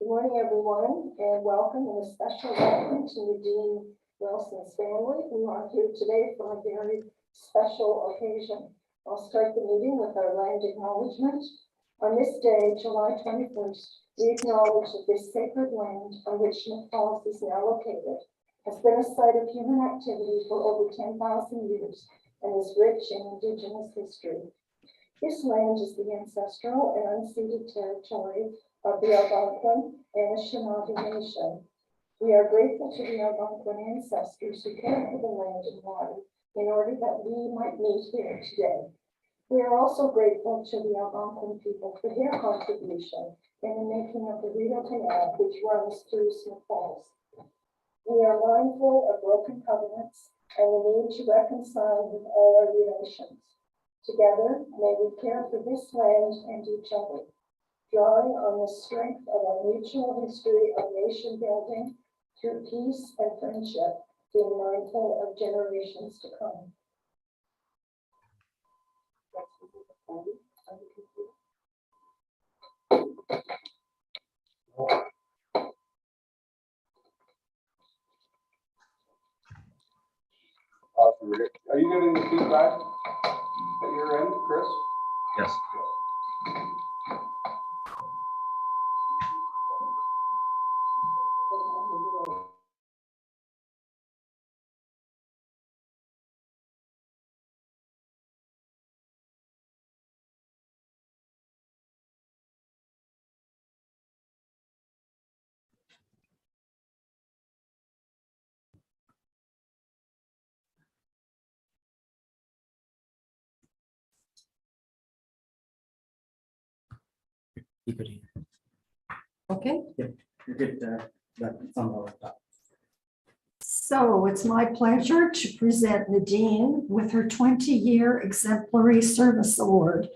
morning, everyone, and welcome, and a special welcome to Nadine Wilson's family, who are here today for a very special occasion. I'll start the meeting with our land acknowledgement. On this day, July 21st, we acknowledge that this sacred land on which Smith Falls is now located has been a site of human activity for over 10,000 years and is rich in Indigenous history. This land is the ancestral and unceded territory of the Algonquin and Anishinaabe Nation. We are grateful to the Algonquin ancestors who cared for the land and water in order that we might meet here today. We are also grateful to the Algonquin people for their contribution in the making of the Rideau Canal, which runs through Smith Falls. We are mindful of broken covenants and the need to reconcile with all our relations. Together, may we care for this land and each other, drawing on the strength of our mutual history of nation building through peace and friendship, being mindful of generations to come. Are you getting the feedback at your end, Chris? Yes. Keep it here. Okay. You're good. That's on the laptop. So it's my pleasure to present Nadine with her 20-year Exemplary Service Award.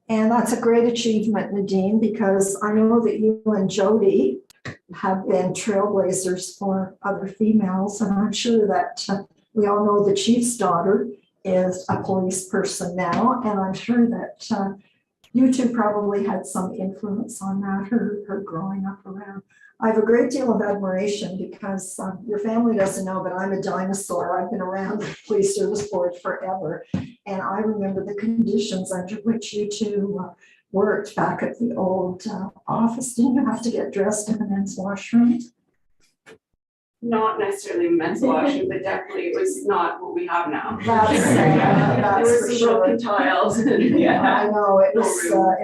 And that's a great achievement, Nadine, because I know that you and Jody have been trailblazers for other females. And I'm sure that we all know the chief's daughter is a police person now. And I'm sure that you two probably had some influence on that, her growing up around. I have a great deal of admiration because your family doesn't know, but I'm a dinosaur. I've been around the police service board forever. And I remember the conditions under which you two worked back at the old office. Didn't you have to get dressed in the men's washroom? Not necessarily men's washing, but definitely it was not what we have now. That's there for was some sure. broken tiles. And, Yeah, I know it No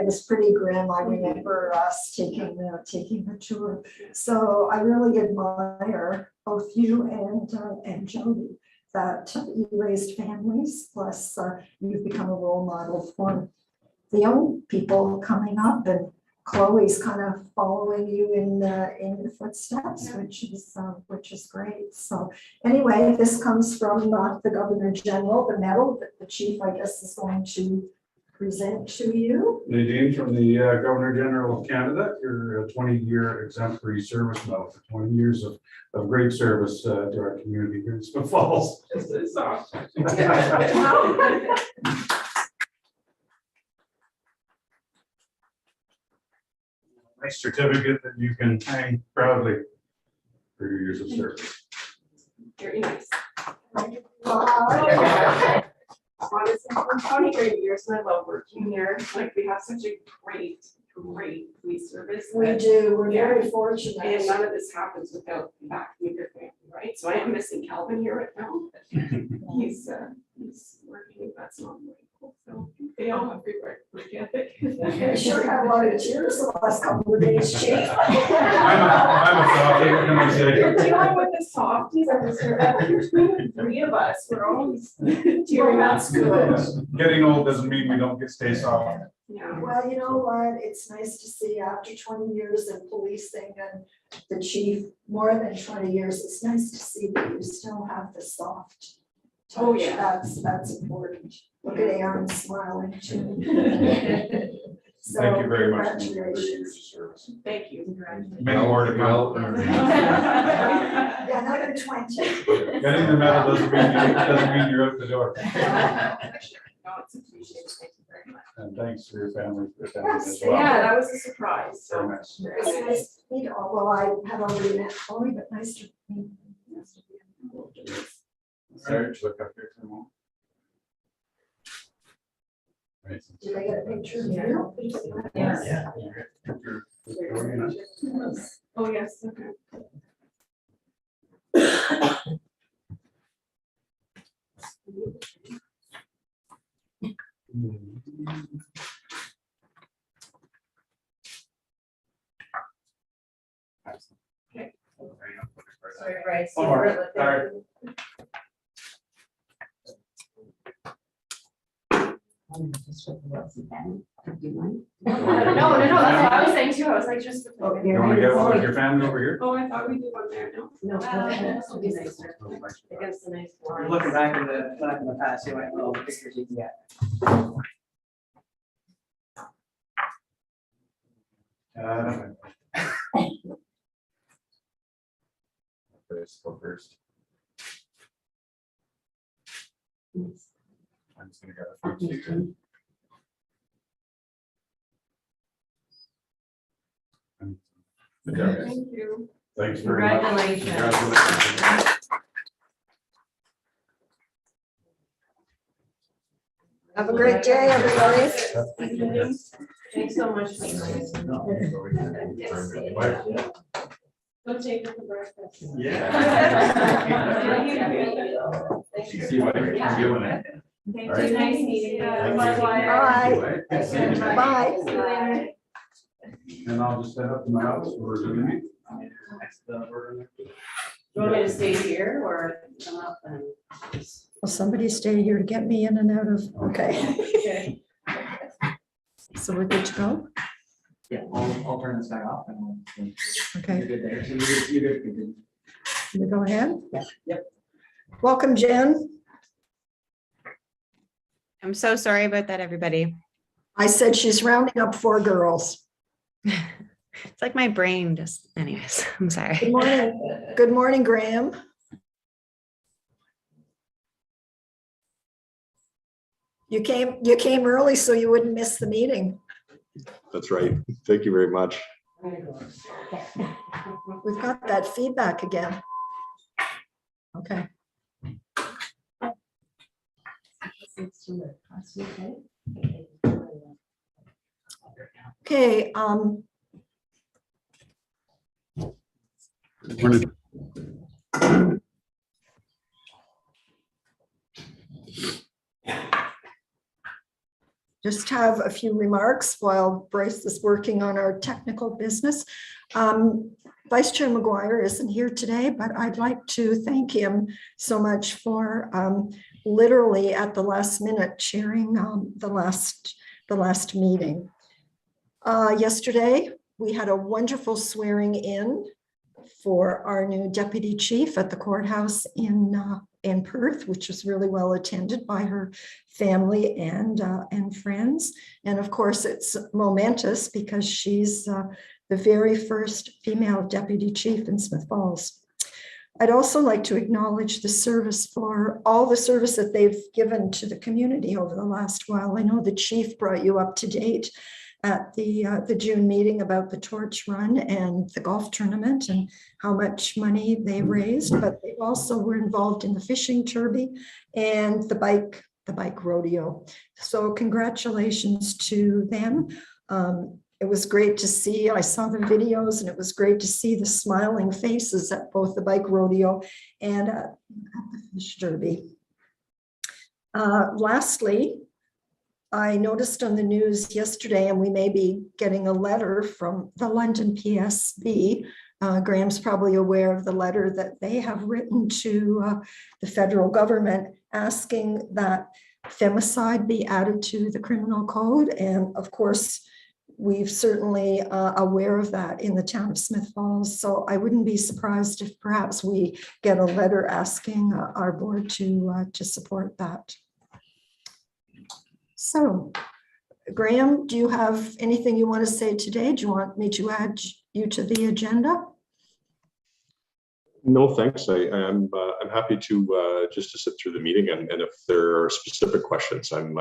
was pretty grim. I remember us taking the tour. So I really admire both you and Jody that you raised families. Plus, you've become a role model for the young people coming up, and Chloe's kind of following you in your footsteps, Yeah. which is great. So anyway, this comes from the Governor General, the medal that the chief, I guess, is going to present to you. Nadine, from the Governor General of Canada, your 20-year exemplary service medal for 20 years of great service to our community here in Smith Falls. This is soft. Nice certificate that you can hang proudly for your years of service. Very nice. Wow. Honestly, for 20 great years, and I love working here. Like, we have such a great police service. We do, we're Yeah. very fortunate. And none of this happens without the backing of your family, right? So I am missing Calvin here right now. He's working, that's not very cool. So they all have great work ethic. I sure had a lot of tears the last couple of days, Chief. I'm a softie, what can I say? You're dealing with the softies, I was here, between the three of us, we're always tearing up. That's good. Getting old doesn't mean we don't get stay soft. Yeah. Well, you know what, it's nice to see after 20 years in policing and the chief, more than 20 years, it's nice to see that you still have the soft touch. Oh, yeah. That's important. Look at Aaron smiling too. So, Thank you very much. For your congratulations. years of service. Thank you. Many more to come. Yeah, another 20. Getting the medal doesn't mean you're out the door. No, it's appreciated. Thank you very much. And thanks for your family for attending as well. Yeah, that was a surprise. Very So. nice. It's nice to meet all. Well, I have already met Chloe, but nice to meet you. Sorry, just look up here for a moment. Right. Did I get a picture of you? Yes. Yeah. Oh, yes, okay. Sorry, Bryce. One more. Sorry. No, that's what I was saying too. I was like, just. You wanna get one with your family over here? Oh, I thought we did one there, no? No, This would be nicer. Against the nice You're lines. looking back in the past, you might know the pictures you can get. Go first. I'm just gonna go first. Good job, guys. Thank you. Thanks very much. Congratulations. Congratulations. Have a great day, everybody. Thanks so much. Go take it for breakfast. Yeah. Thank you. See what you're doing it. Thank All right. you. Nice meeting you. Thank you. Bye. Good seeing you. Bye. See you later. And I'll just head up to my house for the meeting. You want me to stay here or come up and? Will somebody stay here to get me in and out of, okay. Okay. So we're good to go? Yeah, I'll turn this back off and we'll. Okay, You're good there. So you're good. can we go ahead? Yep. Welcome, Jen. I'm so sorry about that, everybody. I said she's rounding up 4 girls. It's like my brain just, anyways, I'm Good sorry. morning. Good morning, Graham. You came early so you wouldn't miss the meeting. That's right. Thank you very much. We've got that feedback again. Okay. Okay, Morning. just have a few remarks while Bryce is working on our technical business. Vice Chair McGuire isn't here today, but I'd like to thank him so much for literally at the last minute chairing the last meeting. Yesterday, we had a wonderful swearing in for our new deputy chief at the courthouse in Perth, which was really well attended by her family and friends. And of course, it's momentous because she's the very first female deputy chief in Smith Falls. I'd also like to acknowledge the service for all the service that they've given to the community over the last while. I know the chief brought you up to date at the June meeting about the torch run and the golf tournament and how much money they raised, but they also were involved in the fishing derby and the bike rodeo. So congratulations to them. It was great to see. I saw the videos and it was great to see the smiling faces at both the bike rodeo and at the fish derby. Lastly, I noticed on the news yesterday, and we may be getting a letter from the London PSB. Graham's probably aware of the letter that they have written to the federal government asking that femicide be added to the criminal code. And of course, we've certainly aware of that in the town of Smith Falls. So I wouldn't be surprised if perhaps we get a letter asking our board to support that. So, Graham, do you have anything you want to say today? Do you want me to add you to the agenda? No, thanks. I'm happy to just to sit through the meeting, and if there are specific questions, I'm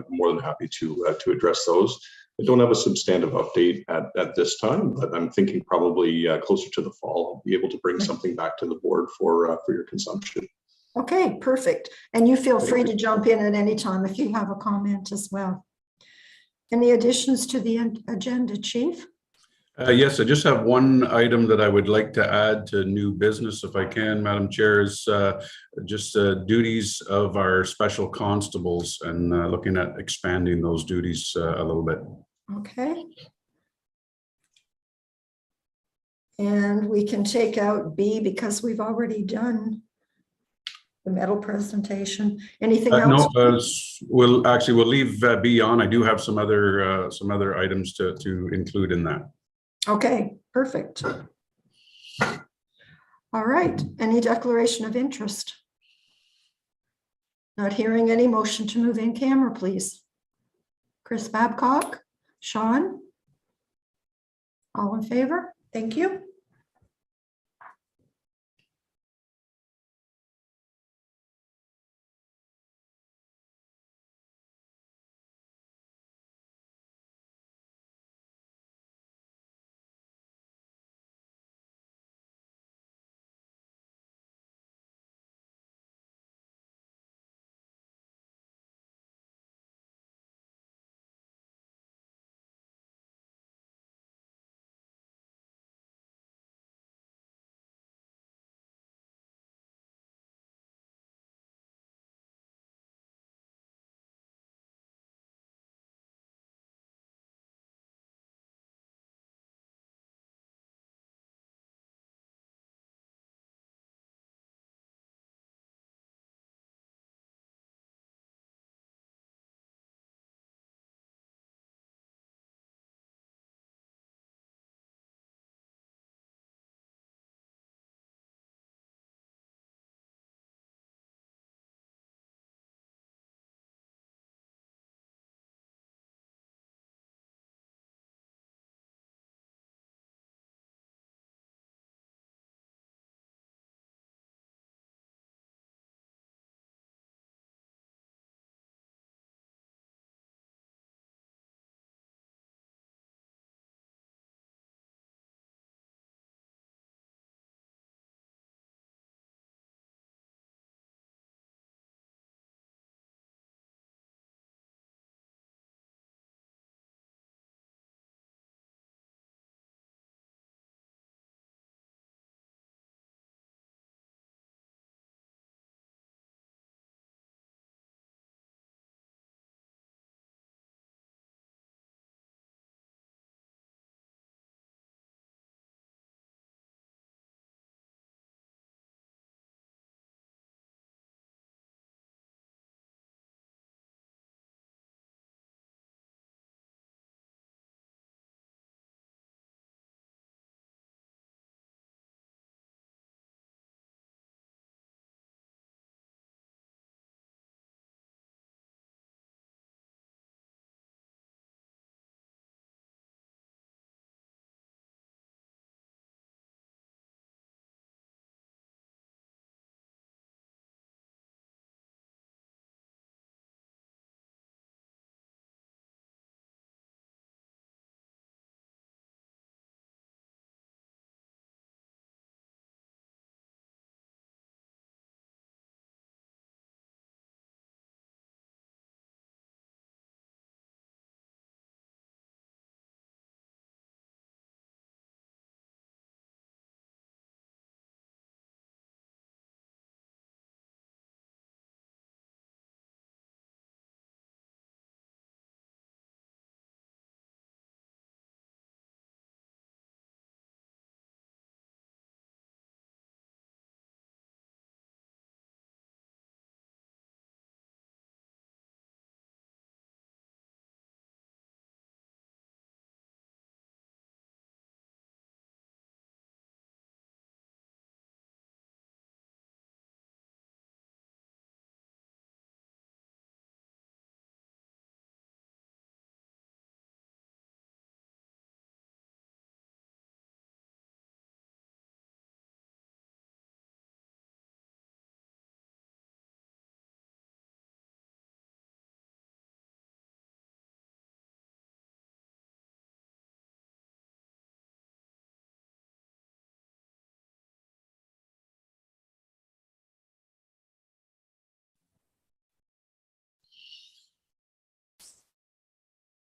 more than happy to address those. I don't have a substantive update at this time, but I'm thinking probably closer to the fall, I'll be able to bring something back to the board for your consumption. Okay, perfect. And you feel free to jump in at any time if you have a comment as well. Any additions to the agenda, Chief? Yes, I just have one item that I would like to add to new business, if I can, Madam Chair, is just duties of our special constables and looking at expanding those duties a little bit. Okay. And we can take out B because we've already done the medal presentation. Anything else? No, we'll leave B on. I do have some other items to include in that. Okay, perfect. All right, any declaration of interest? Not hearing any. Motion to move in camera, please. Chris Babcock, Sean? All in favor? Thank you.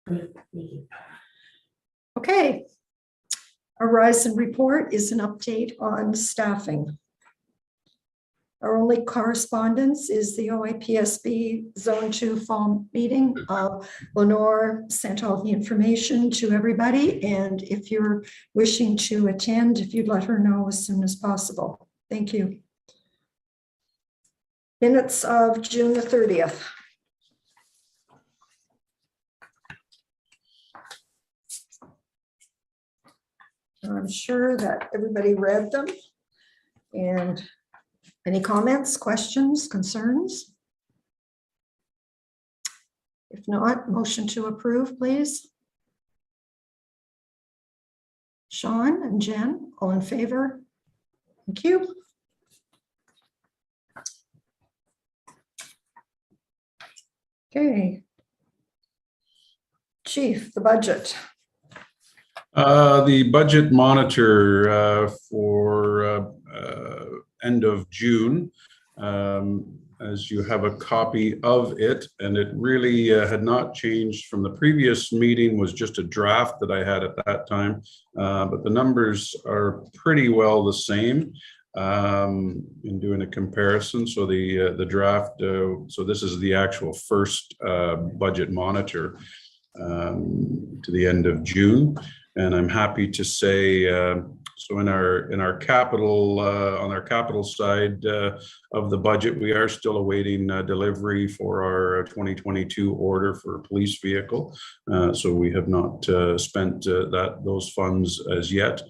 Thank you. Okay. Our Horizon report is an update on staffing. Our only correspondence is the OIPSB Zone 2 Fall meeting. Lenore sent all the information to everybody, and if you're wishing to attend, if you'd let her know as soon as possible. Thank you. Minutes of June the 30th. I'm sure that everybody read them. And any comments, questions, concerns? If not, motion to approve, please. Sean and Jen, all in favor? Thank you. Okay. Chief, the budget. The budget monitor for end of June, as you have a copy of it, and it really had not changed from the previous meeting, was just a draft that I had at that time, but the numbers are pretty well the same in doing a comparison. So the draft, so this is the actual first budget monitor to the end of June. And I'm happy to say, so in our capital, on our capital side of the budget, we are still awaiting delivery for our 2022 order for a police vehicle. So we have not spent those funds as yet.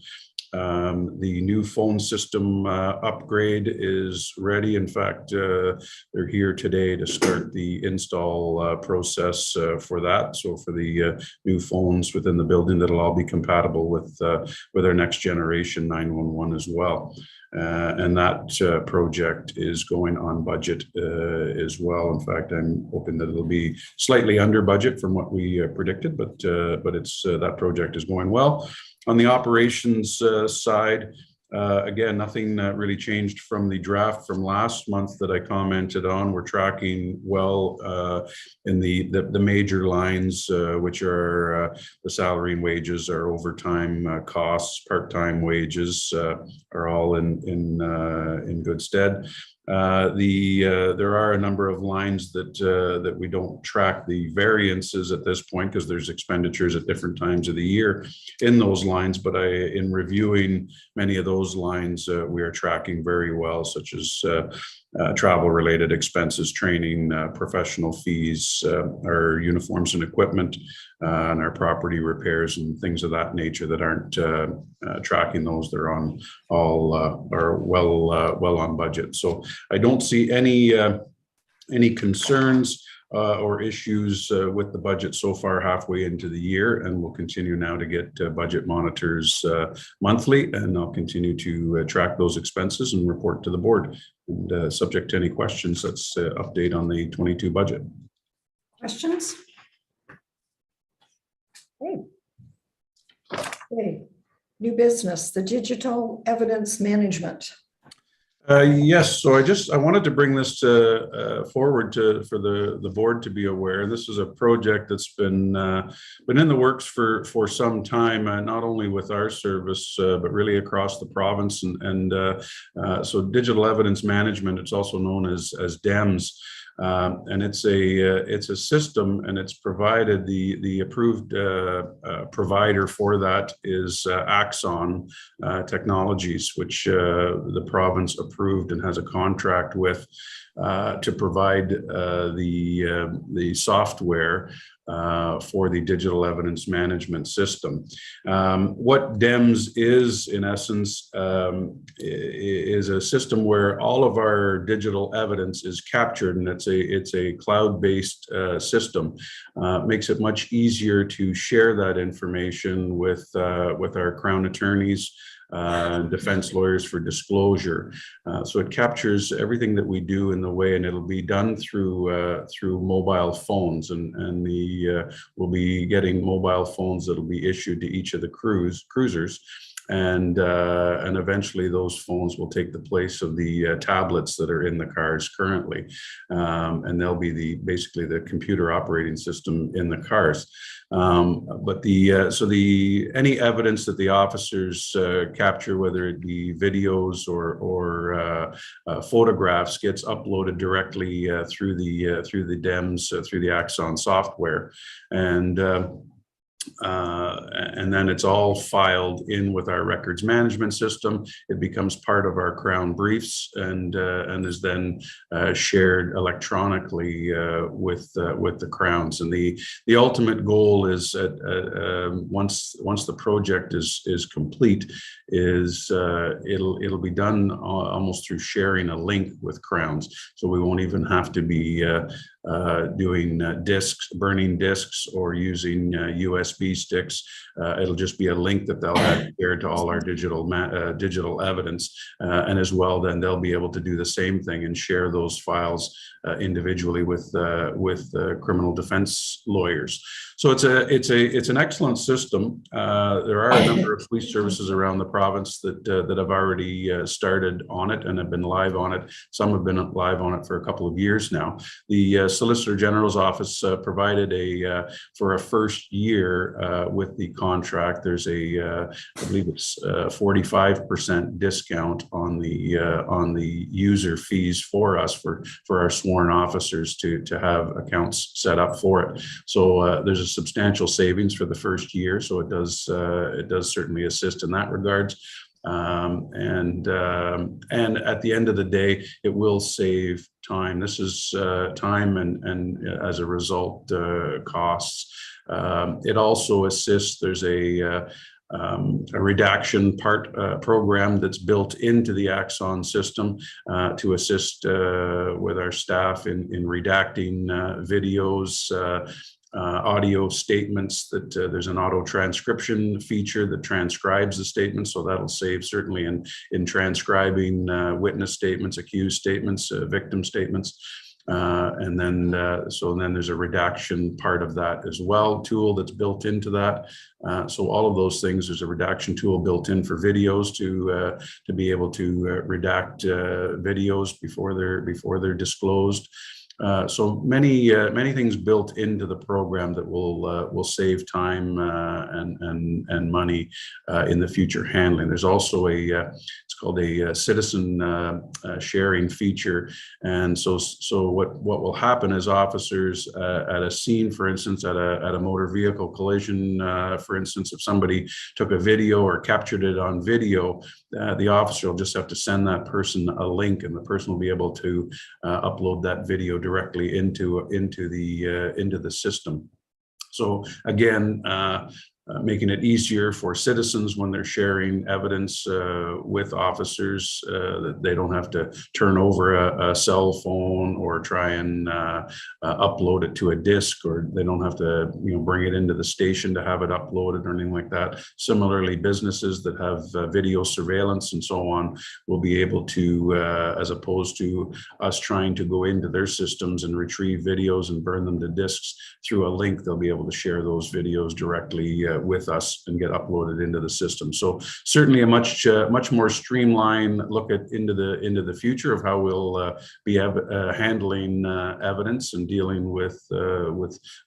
The new phone system upgrade is ready. In fact, they're here today to start the install process for that. So for the new phones within the building, that'll all be compatible with our next generation 911 as well. And that project is going on budget as well. In fact, I'm hoping that it'll be slightly under budget from what we predicted, but it's that project is going well. On the operations side, again, nothing really changed from the draft from last month that I commented on. We're tracking well in the major lines, which are the salary and wages, our overtime costs, part-time wages are all in good stead. There are a number of lines that we don't track the variances at this point because there's expenditures at different times of the year in those lines. But in reviewing many of those lines, we are tracking very well, such as travel-related expenses, training, professional fees, our uniforms and equipment, and our property repairs and things of that nature that aren't tracking those. They're on all are well on budget. So I don't see any concerns or issues with the budget so far halfway into the year, and we'll continue now to get budget monitors monthly, and I'll continue to track those expenses and report to the board. And subject to any questions, that's update on the 22 budget. Questions? Okay. New business, the digital evidence management. Yes, so I wanted to bring this forward for the board to be aware. This is a project that's been in the works for some time, not only with our service but really across the province. And so digital evidence management, it's also known as DEMS. And it's a system, and it's provided the approved provider for that is Axon Technologies, which the province approved and has a contract with to provide the software for the digital evidence management system. What DEMS is, in essence, is a system where all of our digital evidence is captured, and it's a cloud-based system. Makes it much easier to share that information with our Crown attorneys, defense lawyers for disclosure. So it captures everything that we do in the way, and it'll be done through mobile phones, and we'll be getting mobile phones that'll be issued to each of the cruisers. and eventually those phones will take the place of the tablets that are in the cars currently, and they'll be basically the computer operating system in the cars. But any evidence that the officers capture, whether it be videos or photographs, gets uploaded directly through the DEMS, through the Axon software, and then it's all filed in with our records management system. It becomes part of our Crown briefs and is then shared electronically with the Crowns. And the ultimate goal is that once the project is complete, it'll be done almost through sharing a link with Crowns. So we won't even have to be doing burning discs or using USB sticks. It'll just be a link that they'll have shared to all our digital evidence, and as well, then they'll be able to do the same thing and share those files individually with criminal defense lawyers. So it's an excellent system. There are a number of police services around the province that have already started on it and have been live on it. Some have been live on it for a couple of years now. The Solicitor General's office provided for a first year with the contract. There's I believe it's 45% discount on the user fees for us for our sworn officers to have accounts set up for it. So there's a substantial savings for the first year. So it does certainly assist in that regards. And at the end of the day, it will save time. This is time and as a result, costs. It also assists. There's a redaction program that's built into the Axon system to assist with our staff in redacting videos, audio statements. That there's an auto transcription feature that transcribes the statements, so that'll save certainly in transcribing witness statements, accused statements, victim statements. And then there's a redaction part of that as well, tool that's built into that. So all of those things, there's a redaction tool built in for videos to be able to redact videos before they're disclosed. So many things built into the program that will save time and money in the future handling. There's also it's called a citizen sharing feature, and so what will happen is officers at a scene, for instance, at a motor vehicle collision, for instance, if somebody took a video or captured it on video, the officer will just have to send that person a link, and the person will be able to upload that video directly into the system. So again, making it easier for citizens when they're sharing evidence with officers, that they don't have to turn over a cell phone or try and upload it to a disk, or they don't have to bring it into the station to have it uploaded or anything like that. Similarly, businesses that have video surveillance and so on will be able to, as opposed to us trying to go into their systems and retrieve videos and burn them to disks, through a link they'll be able to share those videos directly with us and get uploaded into the system. So certainly a much more streamlined look into the future of how we'll be handling evidence and dealing with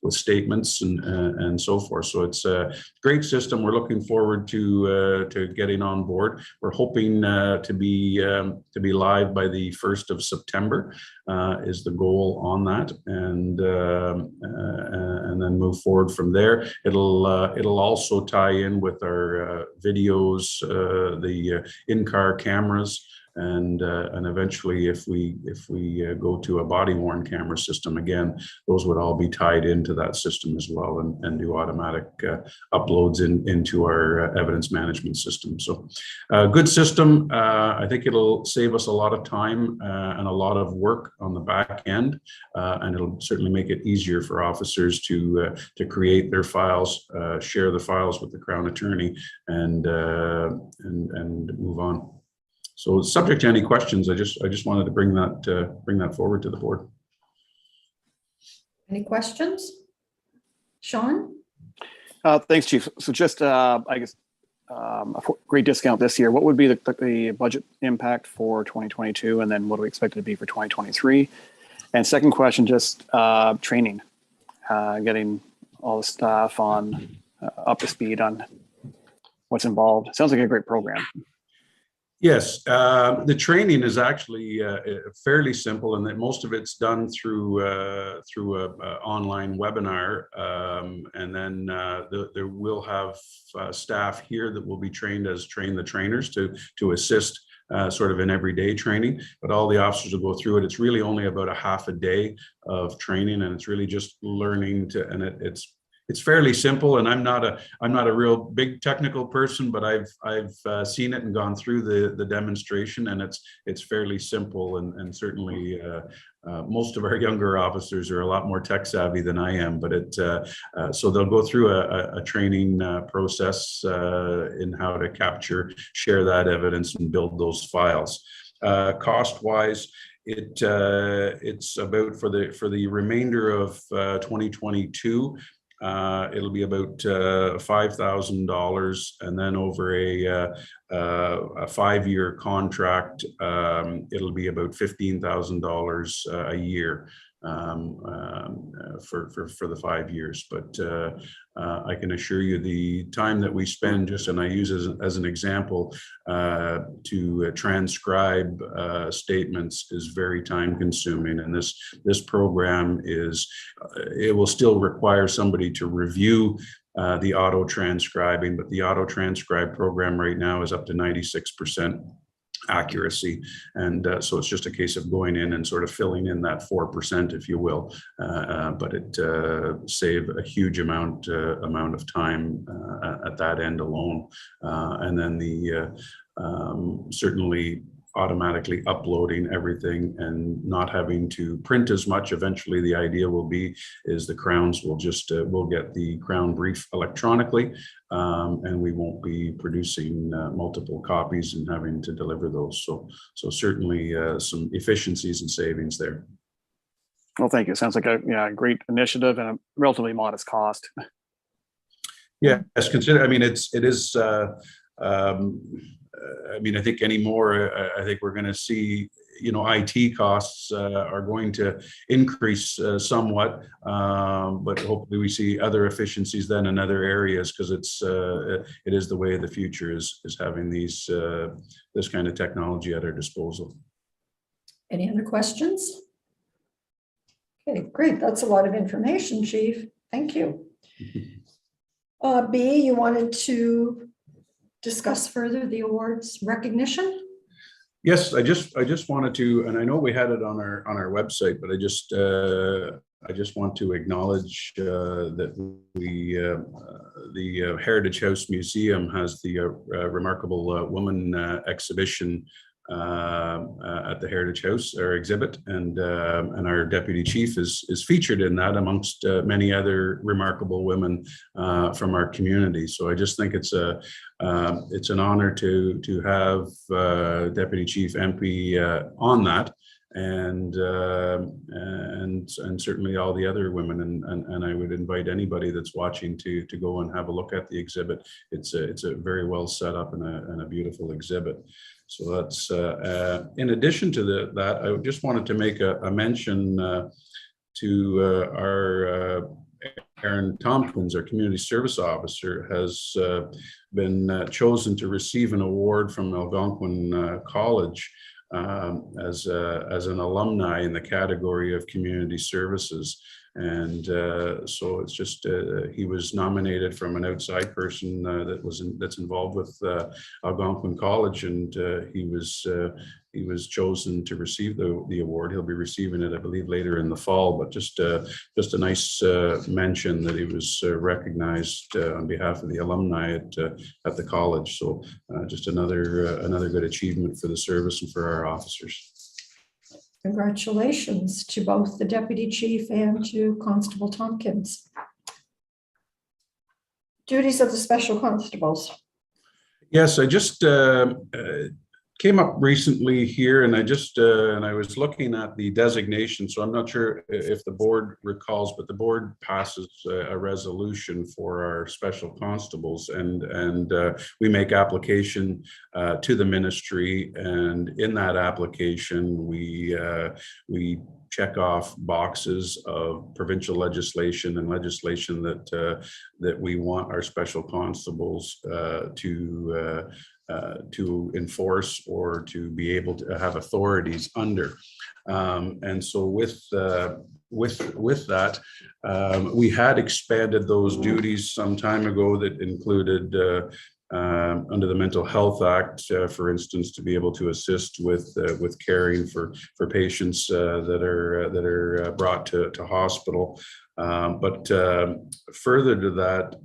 statements and so forth. So it's a great system. We're looking forward to getting on board. We're hoping to be live by the 1st of September is the goal on that, and then move forward from there. It'll also tie in with our videos, the in-car cameras, and eventually, if we go to a body-worn camera system again, those would all be tied into that system as well, and do automatic uploads into our evidence management system. So, good system. I think it'll save us a lot of time and a lot of work on the back end, and it'll certainly make it easier for officers to create their files, share the files with the Crown Attorney, and move on. So, subject to any questions, I just wanted to bring that forward to the board. Any questions? Sean? Thanks, Chief. So just, I guess, great discount this year. What would be the budget impact for 2022? And then what do we expect it to be for 2023? And second question, just training, getting all the staff on up to speed on what's involved. Sounds like a great program. Yes, the training is actually fairly simple, and that most of it's done through a online webinar, and then there will have staff here that will be trained as train the trainers to assist sort of in everyday training. But all the officers will go through it. It's really only about a half a day of training, and it's really just learning to. And it's fairly simple, and I'm not a real big technical person, but I've seen it and gone through the demonstration, and it's fairly simple, and certainly most of our younger officers are a lot more tech savvy than I am. But so they'll go through a training process in how to capture, share that evidence, and build those files. Cost wise, it's about for the remainder of 2022. It'll be about $5,000, and then over a 5-year contract, it'll be about $15,000 a year for the 5 years. But I can assure you the time that we spend, just, and I use as an example, to transcribe statements is very time consuming. And this program it will still require somebody to review the auto transcribing, but the auto transcribe program right now is up to 96% accuracy, and so it's just a case of going in and sort of filling in that 4%, if you will, but it saved a huge amount of time at that end alone, and then the certainly automatically uploading everything and not having to print as much. Eventually, the idea will be is the crowns will just we'll get the crown brief electronically, and we won't be producing multiple copies and having to deliver those. So certainly some efficiencies and savings there. Well, thank you. Sounds like a great initiative and a relatively modest cost. Yeah, as consider. I mean, it is. I mean, I think anymore, I think we're going to see, IT costs are going to increase somewhat, but hopefully we see other efficiencies then in other areas, because it is the way of the future is having this kind of technology at our disposal. Any other questions? Okay, great. That's a lot of information, Chief. Thank you. B, you wanted to discuss further the awards recognition? Yes, I just wanted to, and I know we had it on our website, but I just want to acknowledge that the Heritage House Museum has the Remarkable Woman exhibition at the Heritage House, our exhibit, and our deputy chief is featured in that amongst many other remarkable women from our community. So I just think it's an honor to have Deputy Chief Empey on that, and certainly all the other women, and I would invite anybody that's watching to go and have a look at the exhibit. It's a very well set up and a beautiful exhibit. So that's in addition to that, I just wanted to make a mention to our Aaron Tompkins, our community service officer, has been chosen to receive an award from Algonquin College as an alumni in the category of community services. And so it's just he was nominated from an outside person that's involved with Algonquin College, and he was chosen to receive the award. He'll be receiving it, I believe, later in the fall. But just a nice mention that he was recognized on behalf of the alumni at the college. So just another good achievement for the service and for our officers. Congratulations to both the deputy chief and to Constable Tompkins. Duties of the special constables. Yes, I just came up recently here, and I just and I was looking at the designation, so I'm not sure if the board recalls, but the board passes a resolution for our special constables, and we make application to the ministry, and in that application we check off boxes of provincial legislation and legislation that we want our special constables to enforce or to be able to have authorities under. And so with that, we had expanded those duties some time ago that included under the Mental Health Act, for instance, to be able to assist with caring for patients that are brought to hospital. But further to that,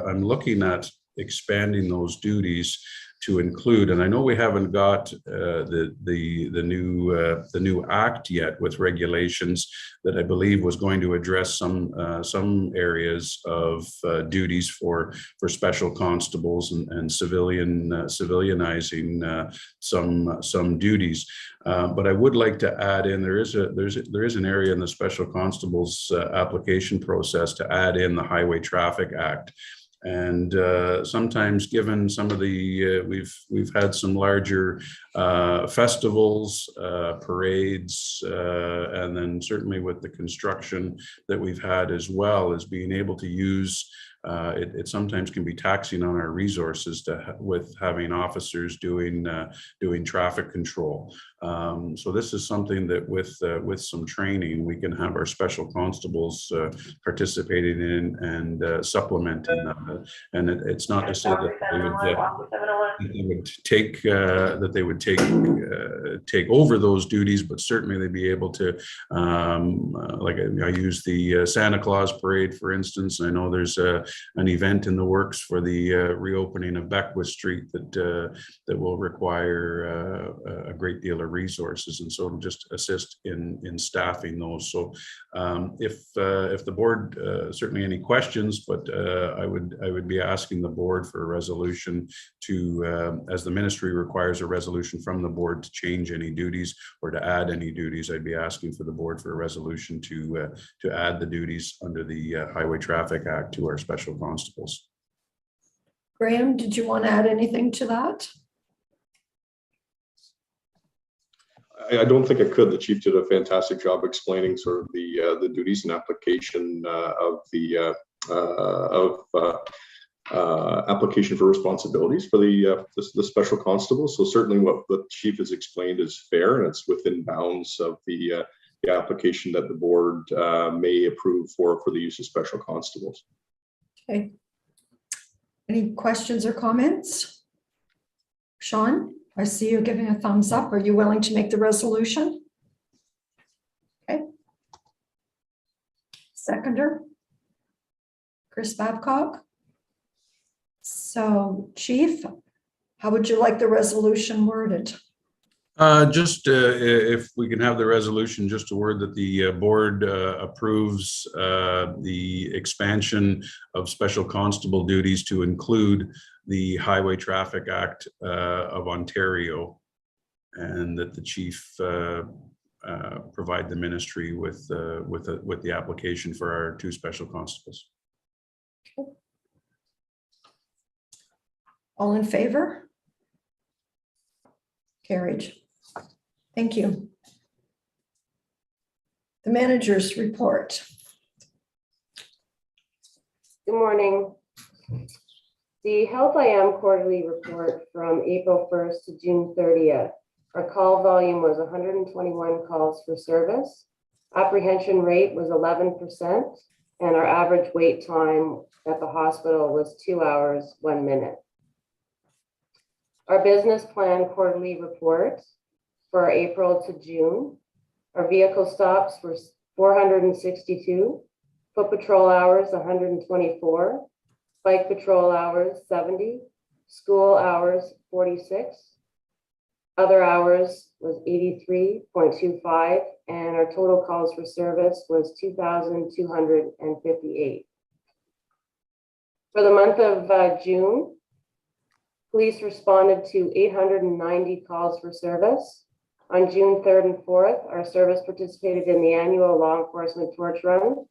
I'm looking at expanding those duties to include, and I know we haven't got the new act yet with regulations that I believe was going to address some areas of duties for special constables and civilianizing some duties. But I would like to add in, there is an area in the special constables application process to add in the Highway Traffic Act. And sometimes, given some of the we've had some larger festivals, parades, and then certainly with the construction that we've had, as well as being able to use it sometimes can be taxing on our resources with having officers doing traffic control. So this is something that with some training, we can have our special constables participating in and supplementing that. And it's not to say that they would take over those duties, but certainly they'd be able to, like I use the Santa Claus parade, for instance. I know there's an event in the works for the reopening of Beckwith Street that will require a great deal of resources, and so it'll just assist in staffing those. So if the board, certainly any questions, but I would be asking the board for a resolution to, as the ministry requires a resolution from the board to change any duties or to add any duties, I'd be asking for the board for a resolution to add the duties under the Highway Traffic Act to our special constables. Graham, did you want to add anything to that? I don't think I could. The chief did a fantastic job explaining sort of the duties and application of the application for responsibilities for the special constables. So certainly what the chief has explained is fair, and it's within bounds of the application that the board may approve for the use of special constables. Okay. Any questions or comments? Sean, I see you giving a thumbs up. Are you willing to make the resolution? Okay. Seconder? Chris Babcock? So, Chief, how would you like the resolution worded? Just if we can have the resolution, just a word that the board approves the expansion of special constable duties to include the Highway Traffic Act of Ontario, and that the chief provide the ministry with the application for our 2 special constables. Okay. All in favor? Carried. Thank you. The manager's report. Good morning. The Health I Am quarterly report from April 1st to June 30th. Our call volume was 121 calls for service. Apprehension rate was 11%, and our average wait time at the hospital was 2 hours, 1 minute. Our business plan quarterly report for April to June. Our vehicle stops were 462, foot patrol hours 124, bike patrol hours 70, school hours 46, other hours was 83.25, and our total calls for service was 2,258. For the month of June, Police responded to 890 calls for service. On June 3rd and 4th, our service participated in the annual law enforcement torch run.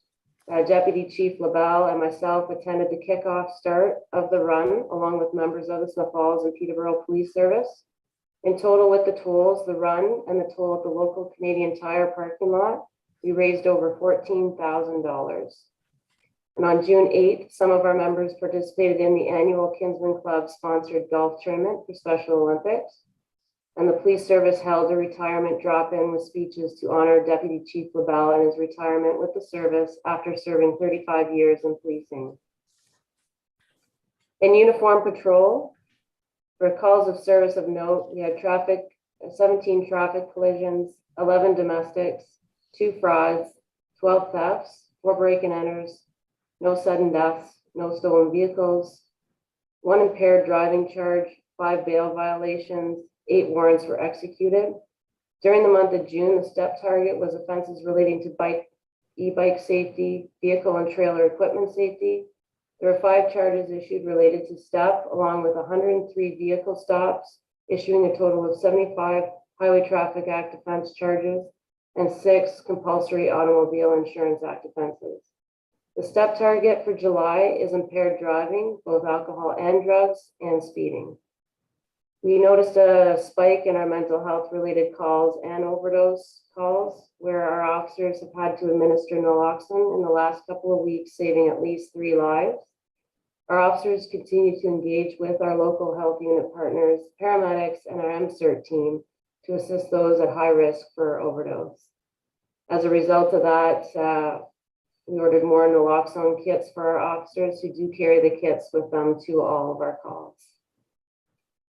Deputy Chief LaBelle and myself attended the kickoff start of the run, along with members of the Smith Falls and Peterborough Police Service. In total, with the tolls, the run, and the toll at the local Canadian Tire parking lot, we raised over $14,000. And on June 8th, some of our members participated in the annual Kinsman Club sponsored golf tournament for Special Olympics. And the police service held a retirement drop-in with speeches to honor Deputy Chief LaBelle and his retirement with the service after serving 35 years in policing. In uniform patrol, for calls of service of note, we had 17 traffic collisions, 11 domestics, 2 frauds, 12 thefts, 4 break-and-enters, no sudden deaths, no stolen vehicles, 1 impaired driving charge, 5 bail violations, 8 warrants were executed. During the month of June, the STEP target was offenses relating to e-bike safety, vehicle and trailer equipment safety. There were 5 charges issued related to STEP, along with 103 vehicle stops, issuing a total of 75 Highway Traffic Act offense charges and 6 compulsory automobile insurance act offenses. The STEP target for July is impaired driving, both alcohol and drugs, and speeding. We noticed a spike in our mental health related calls and overdose calls, where our officers have had to administer naloxone in the last couple of weeks, saving at least 3 lives. Our officers continue to engage with our local health unit partners, paramedics, and our MCERT team to assist those at high risk for overdose. As a result of that, we ordered more naloxone kits for our officers who do carry the kits with them to all of our calls.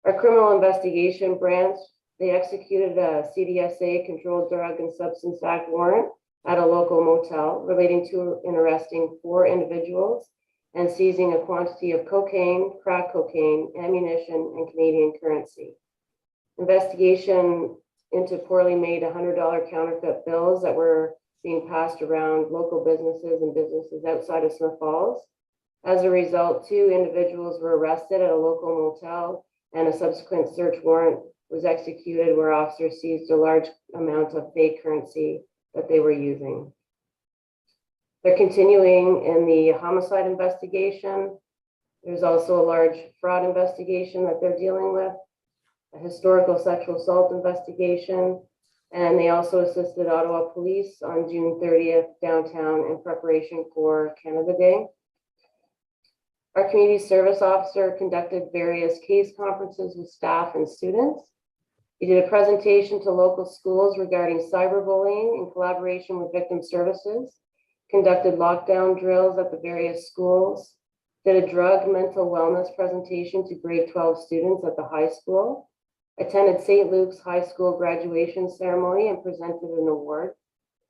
Our criminal investigation branch, they executed a CDSA Controlled Drug and Substance Act warrant at a local motel relating to and arresting 4 individuals and seizing a quantity of cocaine, crack cocaine, ammunition, and Canadian currency. Investigation into poorly made $100 counterfeit bills that were being passed around local businesses and businesses outside of Smith Falls. As a result, 2 individuals were arrested at a local motel, and a subsequent search warrant was executed where officers seized a large amount of fake currency that they were using. They're continuing in the homicide investigation. There's also a large fraud investigation that they're dealing with, a historical sexual assault investigation, and they also assisted Ottawa Police on June 30th downtown in preparation for Canada Day. Our community service officer conducted various case conferences with staff and students. He did a presentation to local schools regarding cyberbullying in collaboration with victim services, conducted lockdown drills at the various schools, did a drug mental wellness presentation to grade 12 students at the high school, attended St. Luke's High School graduation ceremony and presented an award,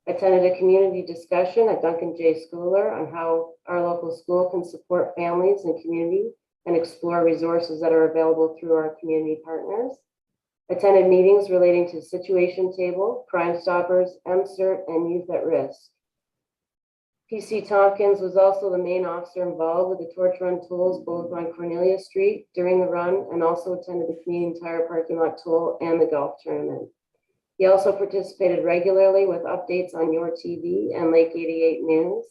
attended a community discussion at Duncan J. Schooler on how our local school can support families and community and explore resources that are available through our community partners, attended meetings relating to Situation Table, Crime Stoppers, MCERT, and Youth at Risk. PC Tompkins was also the main officer involved with the torch run tolls both on Cornelia Street during the run and also attended the Canadian Tire parking lot toll and the golf tournament. He also participated regularly with updates on Your TV and Lake 88 News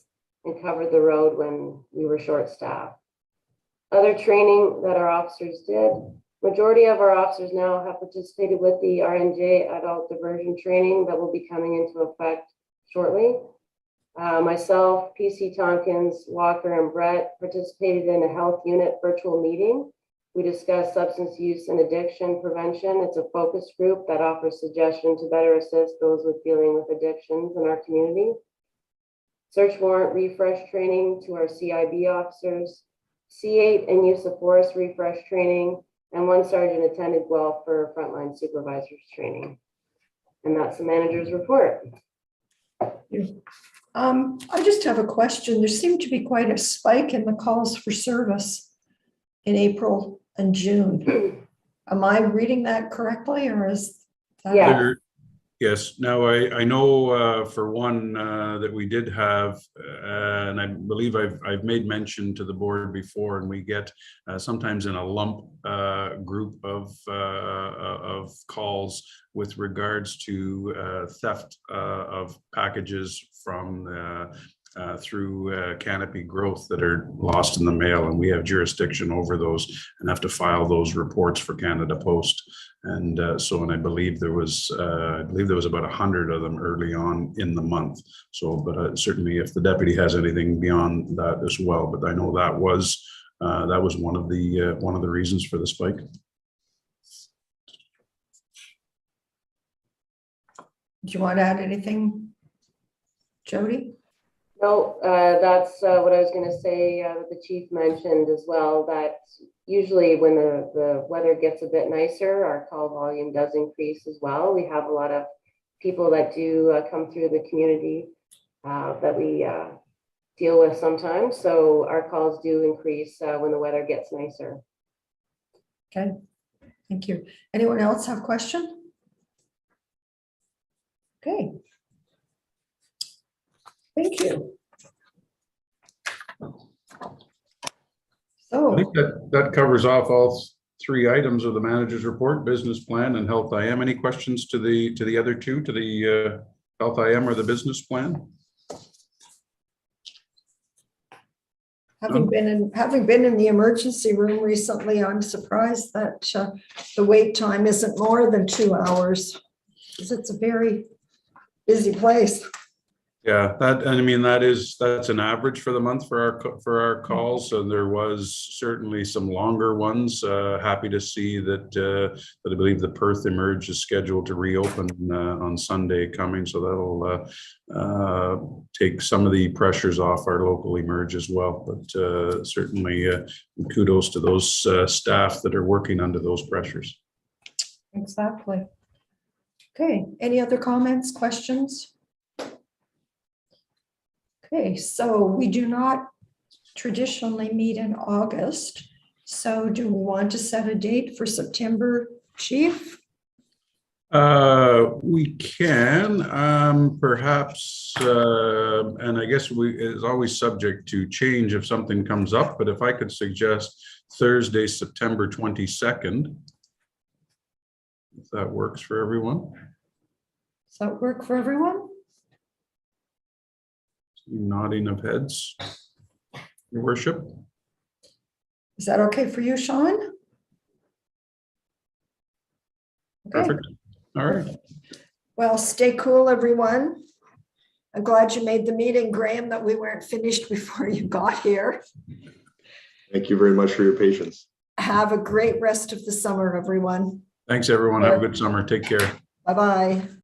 and covered the road when we were short-staffed. Other training that our officers did, majority of our officers now have participated with the RNJ adult diversion training that will be coming into effect shortly. Myself, PC Tompkins, Walker, and Brett participated in a health unit virtual meeting. We discussed substance use and addiction prevention. It's a focus group that offers suggestions to better assist those with dealing with addictions in our community. Search warrant refresh training to our CIB officers, C8 and use of force refresh training, and 1 sergeant attended Guelph for frontline supervisors training. And that's the manager's report. I just have a question. There seemed to be quite a spike in the calls for service in April and June. Am I reading that correctly, or is that? Yeah. Yes, now I know for one that we did have, and I believe I've made mention to the board before, and we get sometimes in a lump group of calls with regards to theft of packages from through Canopy Growth that are lost in the mail, and we have jurisdiction over those and have to file those reports for Canada Post. And and I believe there was about 100 of them early on in the month. So, but certainly if the deputy has anything beyond that as well, but I know that was one of the reasons for the spike. Do you want to add anything, Jody? No, that's what I was going to say, the chief mentioned as well, that usually when the weather gets a bit nicer, our call volume does increase as well. We have a lot of people that do come through the community that we deal with sometimes. So our calls do increase when the weather gets nicer. Okay, thank you. Anyone else have a question? Okay. Thank you. I So, think that covers off all three items of the manager's report, business plan and health IM. Any questions to the other two, to the health IM or the business plan? having been in the emergency room recently, I'm surprised that the wait time isn't more than 2 hours, because it's a very busy place. Yeah, that, and I mean, that's an average for the month for our calls. And there was certainly some longer ones. Happy to see that I believe the Perth Emerge is scheduled to reopen on Sunday coming. So that'll take some of the pressures off our local Emerge as well. But certainly kudos to those staff that are working under those pressures. Exactly. Okay, any other comments, questions? Okay, so we do not traditionally meet in August. So do we want to set a date for September, Chief? We can, perhaps, and I guess it's always subject to change if something comes up, but if I could suggest Thursday, September 22nd, if that works for everyone. Does that work for everyone? Nodding of heads, Your Worship. Is that okay for you, Sean? Okay. Perfect. All right. Well, stay cool, everyone. I'm glad you made the meeting, Graham, that we weren't finished before you got here. Thank you very much for your patience. Have a great rest of the summer, everyone. Thanks, everyone. Have a good summer. Take care. Bye-bye.